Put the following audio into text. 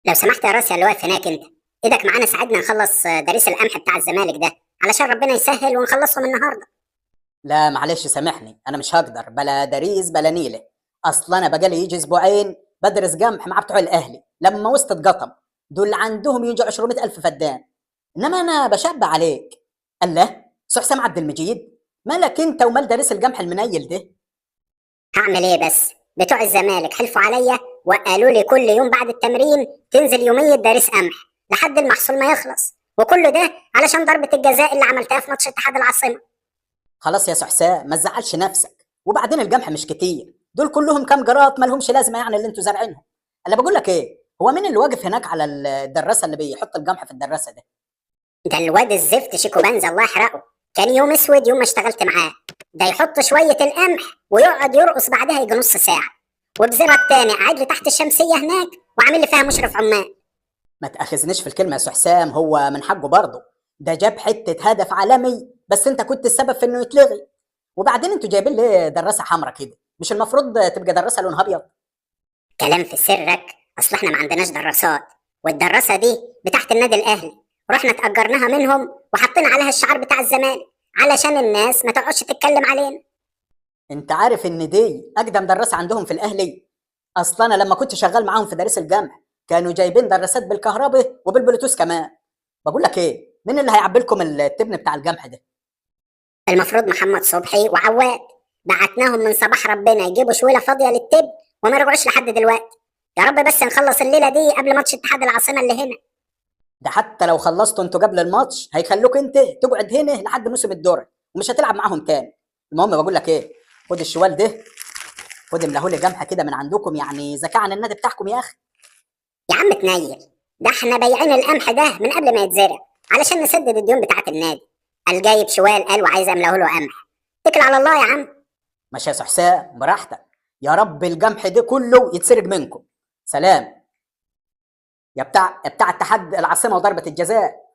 لو سمحت يا راسي اللي واقف هناك انت، ايدك معانا ساعدنا نخلص دريس القمح بتاع الزمالك ده، علشان ربنا يسهل ونخلصهم النهارده. لا معلش سامحني، انا مش هقدر، بلا داريس بلا نيله. اصلا انا بقالي يجي اسبوعين بدرس قمح مع بتوع الاهلي لما وسط اتقطم. دول عندهم يجي 200 الف فدان، انما انا بشبع عليك. الله، سو حسام عبد المجيد، مالك انت ومال دارس القمح المنيل ده؟ هعمل ايه بس؟ بتوع الزمالك حلفوا عليا وقالوا لي كل يوم بعد التمرين تنزل يومية دارس قمح لحد المحصول ما يخلص، وكل ده علشان ضربة الجزاء اللي عملتها في ماتش اتحاد العاصمة. خلاص يا سو حسام ما تزعلش نفسك، وبعدين القمح مش كتير، دول كلهم كام جرات ما لهمش لازمه يعني اللي انتوا زارعينهم. انا بقول لك ايه، هو مين اللي واقف هناك على الدراسه اللي بيحط القمح في الدراسه ده؟ ده الواد الزفت شيكو بنزا الله يحرقه، كان يوم اسود يوم ما اشتغلت معاه. ده يحط شوية القمح ويقعد يرقص بعدها يجي نص ساعة، وبزرة التاني قاعد لي تحت الشمسية هناك وعامل لي فيها مشرف عمال. ما تاخذنيش في الكلمه يا سو حسام، هو من حقه برضه، ده جاب حته هدف عالمي، بس انت كنت السبب في انه يتلغي. وبعدين انتوا جايبين ليه دراسه حمراء كده؟ مش المفروض تبقى دراسه لونها ابيض؟ كلام في سرك، اصل احنا ما عندناش دراسات، والدراسة دي بتاعت النادي الاهلي، رحنا اتأجرناها منهم وحطينا عليها الشعار بتاع الزمالك علشان الناس ما تقعدش تتكلم علينا. انت عارف ان دي اقدم دراسه عندهم في الاهلي؟ اصلا انا لما كنت شغال معاهم في دارس الجامعه كانوا جايبين دراسات بالكهرباء وبالبلوتوث كمان. بقول لك ايه، مين اللي هيعبي لكم التبن بتاع الجمح ده؟ المفروض محمد صبحي وعواد، بعتناهم من صباح ربنا يجيبوا شويله فاضيه للتب وما رجعوش لحد دلوقتي. يا رب بس نخلص الليله دي قبل ماتش اتحاد العاصمه اللي هنا. ده حتى لو خلصتوا انتوا قبل الماتش هيخلوك انت تقعد هنا لحد موسم الدوري ومش هتلعب معاهم تاني. المهم بقول لك ايه، خد الشوال ده، خد املهولي جمحه كده من عندكم، يعني زكاه عن النادي بتاعكم يا اخي. يا عم تنيل، ده احنا بايعين القمح ده من قبل ما يتزرع علشان نسدد الديون بتاعه النادي. قال جايب شوال قال وعايز املاه له قمح. اتكل على الله يا عم. ماشي يا سو حسام براحتك، يا رب الجمح ده كله يتسرق منكم. سلام. يا بتاع اتحاد العاصمه وضربه الجزاء.